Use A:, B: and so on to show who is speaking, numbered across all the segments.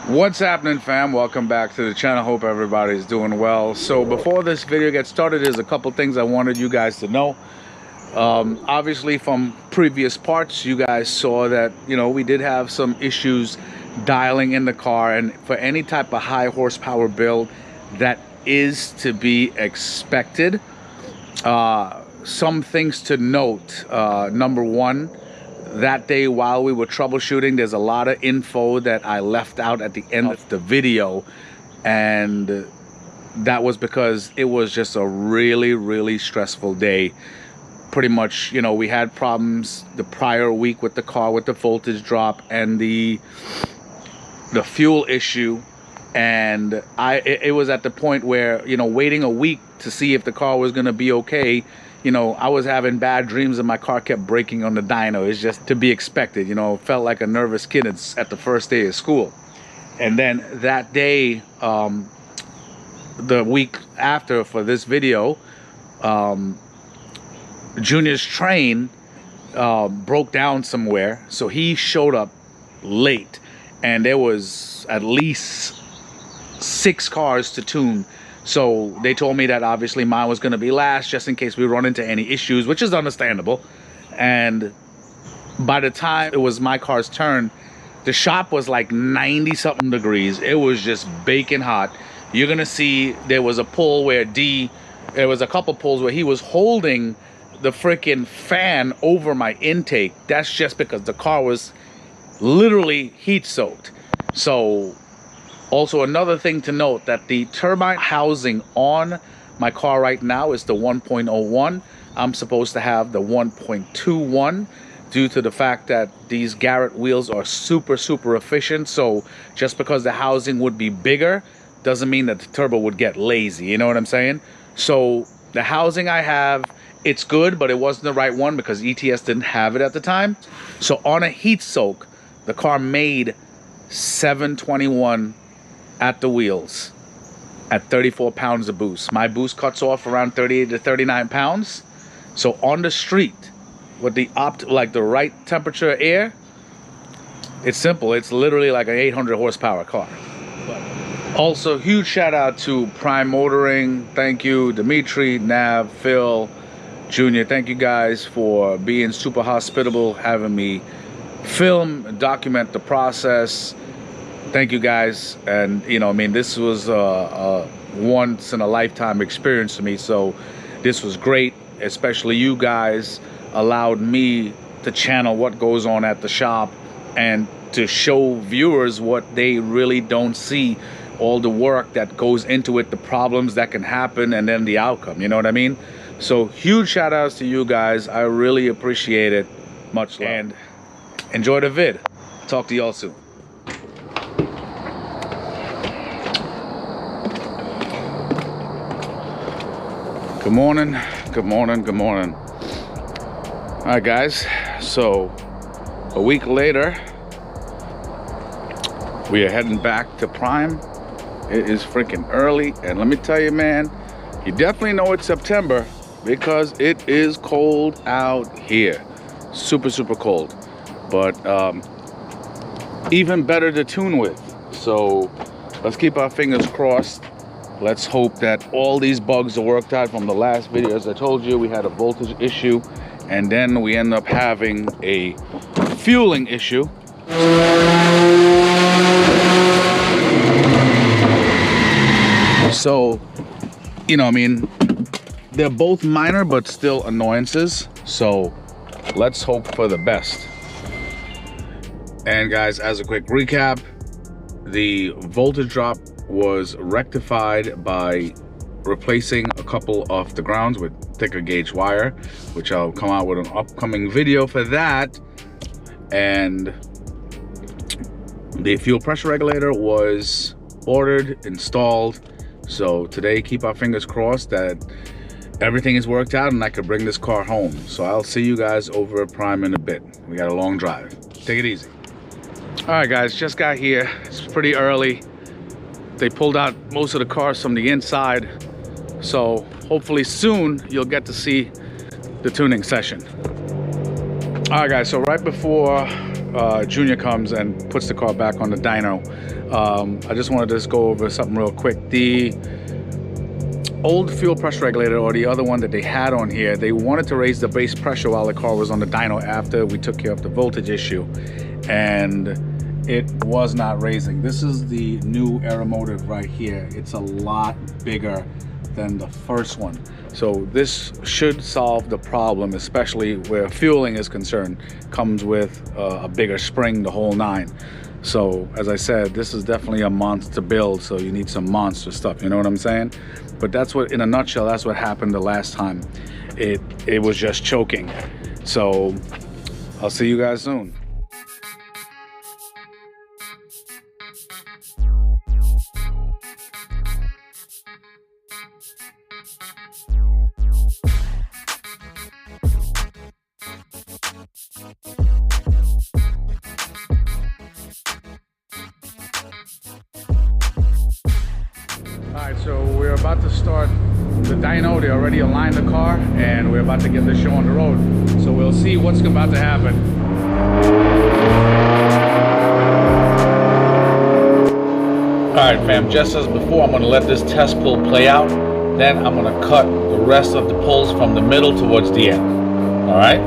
A: What's happening, fam? Welcome back to the channel. Hope everybody's doing well. So before this video gets started, there's a couple things I wanted you guys to know. Obviously from previous parts, you guys saw that, we did have some issues dialing in the car, and for any type of high horsepower build, that is to be expected. Some things to note. Number one, that day while we were troubleshooting, there's a lot of info that I left out at the end of the video, and that was because it was just a really stressful day. Pretty much, we had problems the prior week with the car, with the voltage drop and the fuel issue, and it was at the point where, waiting a week to see if the car was going to be okay. I was having bad dreams and my car kept breaking on the dyno. It's just to be expected. Felt like a nervous kid at the first day of school. And then that day, the week after for this video, Junior's train broke down somewhere. So he showed up late, and there was at least 6 cars to tune. So they told me that obviously mine was going to be last, just in case we run into any issues, which is understandable. And by the time it was my car's turn, the shop was like 90 something degrees. It was just baking hot. You're going to see there was a pull where there was a couple pulls where he was holding the freaking fan over my intake. That's just because the car was literally heat soaked. So also, another thing to note, that the turbine housing on my car right now is the 1.01. I'm supposed to have the 1.21 due to the fact that these Garrett wheels are super efficient. So just because the housing would be bigger doesn't mean that the turbo would get lazy. You know what I'm saying? So the housing I have, it's good, but it wasn't the right one because ETS didn't have it at the time. So on a heat soak, the car made 721 at the wheels at 34 pounds of boost. My boost cuts off around 38 to 39 pounds. So on the street with the the right temperature air, it's simple. It's literally like an 800 horsepower car. Also, huge shout out to Prime Motoring. Thank you, Dimitri, Nav, Phil, Junior. Thank you guys for being super hospitable, having me film and document the process. Thank you guys. And this was a once in a lifetime experience for me, so this was great. Especially you guys allowed me to channel what goes on at the shop and to show viewers what they really don't see, all the work that goes into it, the problems that can happen, and then the outcome. You know what I mean? So huge shout outs to you guys. I really appreciate it. Much love. And enjoy the vid. Talk to y'all soon. Good morning. All right, guys, so a week later we are heading back to Prime. It is freaking early, and let me tell you, man, you definitely know it's September because it is cold out here. Super cold, but even better to tune with. So let's keep our fingers crossed. Let's hope that all these bugs are worked out from the last video. As I told you, we had a voltage issue, and then we end up having a fueling issue. So, they're both minor, but still annoyances. So let's hope for the best. And guys, as a quick recap, the voltage drop was rectified by replacing a couple of the grounds with thicker gauge wire, which I'll come out with an upcoming video for that. And the fuel pressure regulator was ordered, installed. So today, keep our fingers crossed that everything is worked out and I could bring this car home. So I'll see you guys over at Prime in a bit. We got a long drive. Take it easy. All right, guys, just got here. It's pretty early. They pulled out most of the cars from the inside, so hopefully soon you'll get to see the tuning session. All right, guys, so right before Junior comes and puts the car back on the dyno, I just wanted to just go over something real quick. The old fuel pressure regulator, or the other one that they had on here, they wanted to raise the base pressure while the car was on the dyno after we took care of the voltage issue, and it was not raising. This is the new Aeromotive right here. It's a lot bigger than the first one, so this should solve the problem, especially where fueling is concerned. Comes with a bigger spring, the whole nine. So as I said, this is definitely a monster build, so you need some monster stuff, you know what I'm saying? But that's what, in a nutshell, that's what happened the last time. It was just choking. So I'll see you guys soon. Alright, so we're about to start the dyno. They already aligned the car and we're about to get the show on the road. So we'll see what's about to happen. Alright fam, just as before, I'm going to let this test pull play out. Then I'm going to cut the rest of the pulls from the middle towards the end. Alright?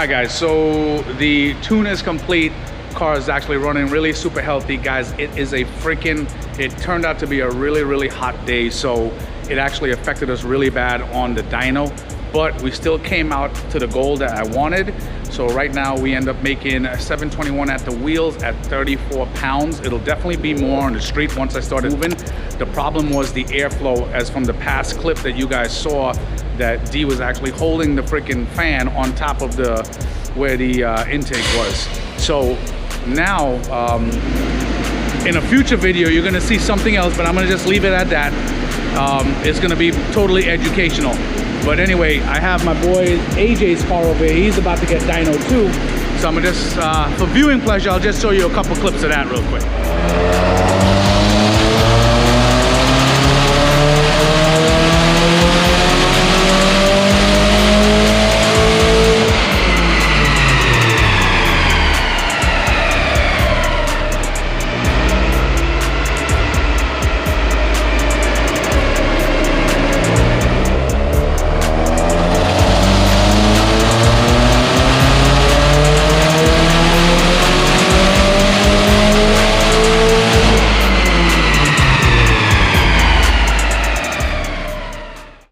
A: Alright guys, so the tune is complete. Car is actually running really super healthy, guys. It is a freaking, it turned out to be a really hot day, so it actually affected us really bad on the dyno, but we still came out to the goal that I wanted. So right now we end up making a 721 at the wheels at 34 pounds. It'll definitely be more on the street once I started moving. The problem was the airflow, as from the past clip that you guys saw, that D was actually holding the freaking fan on top of the where the intake was. So now in a future video you're gonna see something else, but I'm gonna just leave it at that. It's gonna be totally educational. But anyway, I have my boy AJ's car over here. He's about to get dyno too. So I'm gonna just, for viewing pleasure, I'll just show you a couple clips of that real quick.